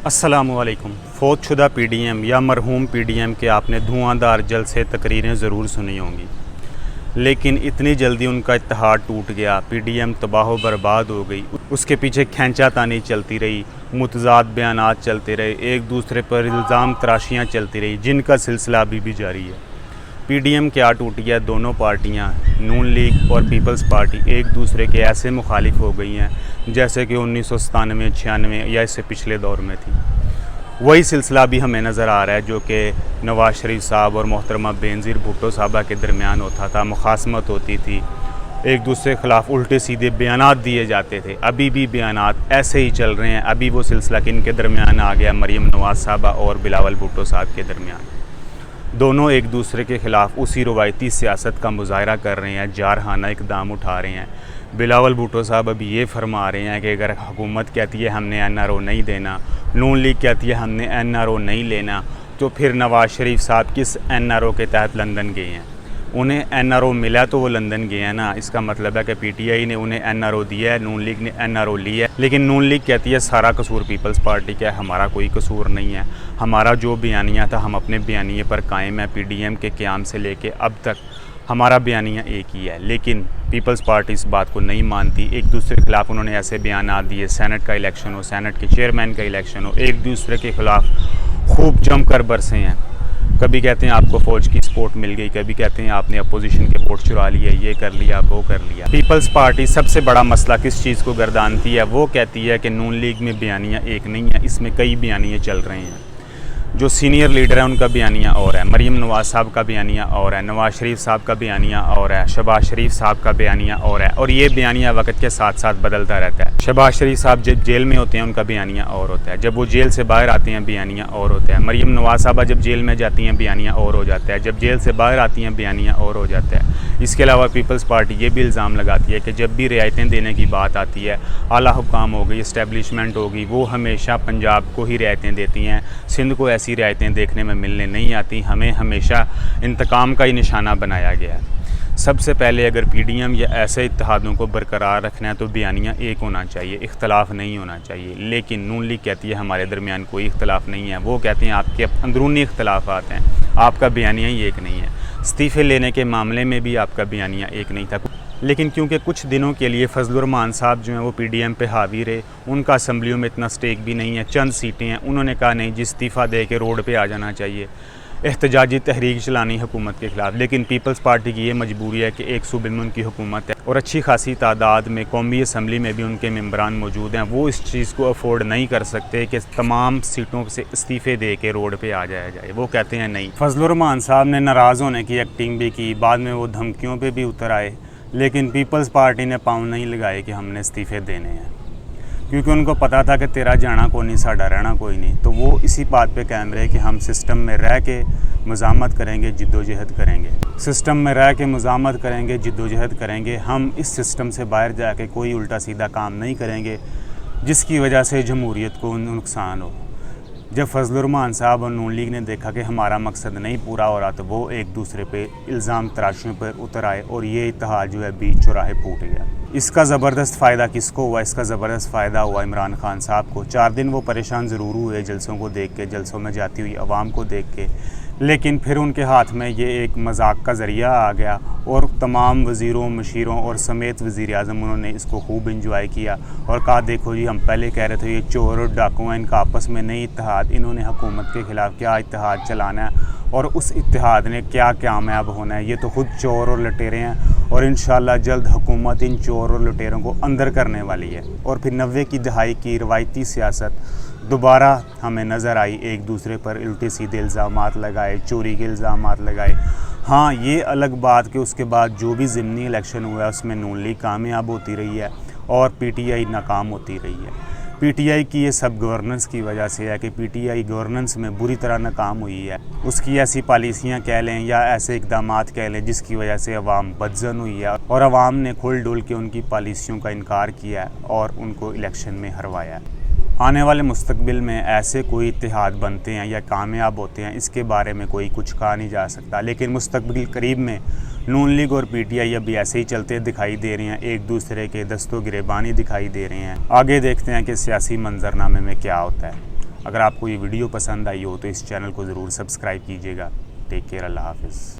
अस्सलामुअलैकुम। फ़ौतशुदा पीडीएम या मरहूम पीडीएम के आपने धुआंधार जलसे तकरीरें ज़रूर सुनी होंगी, लेकिन इतनी जल्दी उनका इत्तेहाद टूट गया, पीडीएम तबाह बर्बाद हो गई। उसके पीछे खींचातानी चलती रही, मुतज़ाद बयानात चलते रहे, एक दूसरे पर इल्ज़ाम तराशियाँ चलती रही, जिनका सिलसिला अभी भी जारी है। पीडीएम क्या टूट गया, दोनों पार्टियां नून लीग और पीपल्स पार्टी एक दूसरे के ऐसे मुखालिफ हो गई हैं जैसे कि 1997, 96 या इससे पिछले दौर में थी। वही सिलसिला भी हमें नज़र आ रहा है जो कि नवाज़ शरीफ साहब और मोहतरमा बेनज़ीर भुट्टो साहबा के दरमियान होता था। मुखासमत होती थी, एक दूसरे के ख़िलाफ़ उल्टे सीधे बयानात दिए जाते थे। अभी भी बयानात ऐसे ही चल रहे हैं। अभी वो सिलसिला किन के दरमियान आ गया, मरीम नवाज़ साहबा और बिलावल भुट्टो साहब के दरमियान। दोनों एक दूसरे के ख़िलाफ़ उसी रवायती सियासत का मुज़ाहरा कर रहे हैं, जारहाना इक़दाम उठा रहे हैं। बिलावल भुट्टो साहब अभी ये फरमा रहे हैं कि अगर हुकूमत कहती है हमने एनआरओ नहीं देना, नून लीग कहती है हमने एनआरओ नहीं लेना, तो फिर नवाज़ शरीफ साहब किस एनआरओ के तहत लंदन गए हैं? उन्हें एनआरओ मिला तो वो लंदन गए हैं ना। इसका मतलब है कि पीटीआई ने उन्हें एनआरओ दिया है, नून लीग ने एनआरओ लिया है। लेकिन नून लीग कहती है सारा कसूर पीपल्स पार्टी का है, हमारा कोई कसूर नहीं है। हमारा जो बयानिया था हम अपने बयानिए पर कायम है। पीडीएम के क़याम से लेके अब तक हमारा बयानिया एक ही है। लेकिन पीपल्स पार्टी इस बात को नहीं मानती। एक दूसरे के ख़िलाफ़ उन्होंने ऐसे बयान दिए, सेनेट का इलेक्शन हो, सेनेट के चेयरमैन का इलेक्शन हो, एक दूसरे के ख़िलाफ़ खूब जमकर बरसे हैं। कभी कहते हैं आपको फ़ौज की सपोर्ट मिल गई, कभी कहते हैं आपने अपोजिशन के वोट चुरा लिए, ये कर लिया, वो कर लिया। पीपल्स पार्टी सबसे बड़ा मसला किस चीज़ को गर्दानती है? वो कहती है कि नून लीग में बयानिया एक नहीं है, इसमें कई बयानिए चल रहे हैं। जो सीनियर लीडर है उनका बयानिया और है, मरीम नवाज़ साहब का बयानिया और है, नवाज़ शरीफ साहब का बयानिया और है, शहबाज शरीफ साहब का बयानिया और है। और ये बयानिया वक्त के साथ साथ बदलता रहता है। शहबाज शरीफ साहब जब जेल में होते हैं उनका बयानिया और होता है, जब वो जेल से बाहर आते हैं बयानिया और होता है। मरीम नवाज़ साहबा जब जेल में जाती हैं बयानिया और हो जाता है, जब जेल से बाहर आती हैं बयानिया और हो जाता है। इसके अलावा पीपल्स पार्टी ये भी इल्ज़ाम लगाती है कि जब भी रियायतें देने की बात आती है, आला हुकाम हो गई, इस्टेब्लिशमेंट होगी, वो हमेशा पंजाब को ही रियायतें देती हैं, सिंध को ऐसी रियायतें देखने में मिलने नहीं आती। हमें हमेशा इंतकाम का ही निशाना बनाया गया है। सबसे पहले अगर पीडीएम या ऐसे इत्तेहादों को बरकरार रखना है तो बयानिया एक होना चाहिए, इख्तलाफ नहीं होना चाहिए। लेकिन नून लीग कहती है हमारे दरमियान कोई इख्तलाफ नहीं है। वो कहते हैं आपके अंदरूनी इख्तलाफात हैं, आपका बयानिया ही एक नहीं है। इस्तीफ़े लेने के मामले में भी आपका बयानिया एक नहीं था। लेकिन क्योंकि कुछ दिनों के लिए फजलुर रहमान साहब जो हैं वो पीडीएम पे हावी रहे, उनका असम्बलियों में इतना स्टेक भी नहीं है, चंद सीटें हैं, उन्होंने कहा नहीं जी इस्तीफ़ा दे के रोड पे आ जाना चाहिए, एहतजाजी तहरीक चलानी हुकूमत के ख़िलाफ़। लेकिन पीपल्स पार्टी की ये मजबूरी है कि एक सूबे में उनकी हुकूमत है और अच्छी खासी तादाद में कौमी असम्बली में भी उनके मेम्बरान मौजूद हैं। वो इस चीज़ को अफोर्ड नहीं कर सकते कि तमाम सीटों से इस्तीफ़े दे के रोड पर आ जाया जाए। वो कहते हैं नहीं। फजलुर रहमान साहब ने नाराज़ होने की एक्टिंग भी की, बाद में वो धमकियों पर भी उतर आए, लेकिन पीपल्स पार्टी ने पाँव नहीं लगाए कि हमने इस्तीफ़े देने हैं, क्योंकि उनको पता था कि तेरा जाना कोई नहीं, साड़ा रहना कोई नहीं। तो वो इसी बात पे कायम रहे कि हम सिस्टम में रह के मज़ामत करेंगे, जिद्दोजहद करेंगे, सिस्टम में रह के मज़ामत करेंगे, जिद्दोजहद करेंगे। हम इस सिस्टम से बाहर जाके कोई उल्टा सीधा काम नहीं करेंगे जिसकी वजह से जमहूरियत को नुकसान हो। जब फजलुर रहमान साहब और नून लीग ने देखा कि हमारा मकसद नहीं पूरा हो रहा, तो वो एक दूसरे पे इल्ज़ाम तराशियों पर उतर आए और ये इत्तेहाद जो है बीच चौराहे फूट गया। इसका ज़बरदस्त फ़ायदा किसको हुआ? इसका ज़बरदस्त फ़ायदा हुआ इमरान खान साहब को। 4 दिन वो परेशान ज़रूर हुए जलसों को देख के, जलसों में जाती हुई आवाम को देख के, लेकिन फिर उनके हाथ में ये एक मजाक का ज़रिया आ गया और तमाम वज़ीरों, मशीरों और समेत वज़ीर-ए-आज़म उन्होंने इसको खूब इंजॉय किया और कहा देखो जी हम पहले कह रहे थे ये चोर और डाकू हैं, इनका आपस में नहीं इत्तेहाद, इन्होंने हुकूमत के ख़िलाफ़ क्या इत्तेहाद चलाना है और उस इत्तेहाद ने क्या कामयाब होना है। ये तो ख़ुद चोर और लुटेरे हैं और इंशाअल्लाह जल्द हुकूमत इन चोर और लुटेरों को अंदर करने वाली है। और फिर 90 की दहाई की रवायती सियासत दोबारा हमें नज़र आई, एक दूसरे पर उल्टे सीधे इल्ज़ामात लगाए, चोरी के इल्ज़ामात लगाए। हाँ, ये अलग बात कि उसके बाद जो भी ज़िमनी इलेक्शन हुआ है उसमें नून लीग कामयाब होती रही है और पीटीआई नाकाम होती रही है। पीटीआई की ये सब गवर्नेंस की वजह से है कि पीटीआई गवर्नेंस में बुरी तरह नाकाम हुई है। उसकी ऐसी पॉलिसियाँ कह लें या ऐसे इक़दामात कह लें जिसकी वजह से अवाम बदज़न हुई है और अवाम ने खुल डुल के उनकी पॉलिसियों का इनकार किया है और उनको इलेक्शन में हरवाया है। आने वाले मुस्तकबिल में ऐसे कोई इत्तेहाद बनते हैं या कामयाब होते हैं, इसके बारे में कोई कुछ कहा नहीं जा सकता। लेकिन मुस्तकबिल करीब में नून लीग और पीटीआई अभी ऐसे ही चलते दिखाई दे रहे हैं, एक दूसरे के दस्तों गिरेबानी दिखाई दे रहे हैं। आगे देखते हैं कि सियासी मंजरनामे में क्या होता है। अगर आपको ये वीडियो पसंद आई हो तो इस चैनल को ज़रूर सब्सक्राइब कीजिएगा। टेक केयर, अल्लाह हाफ़िज़।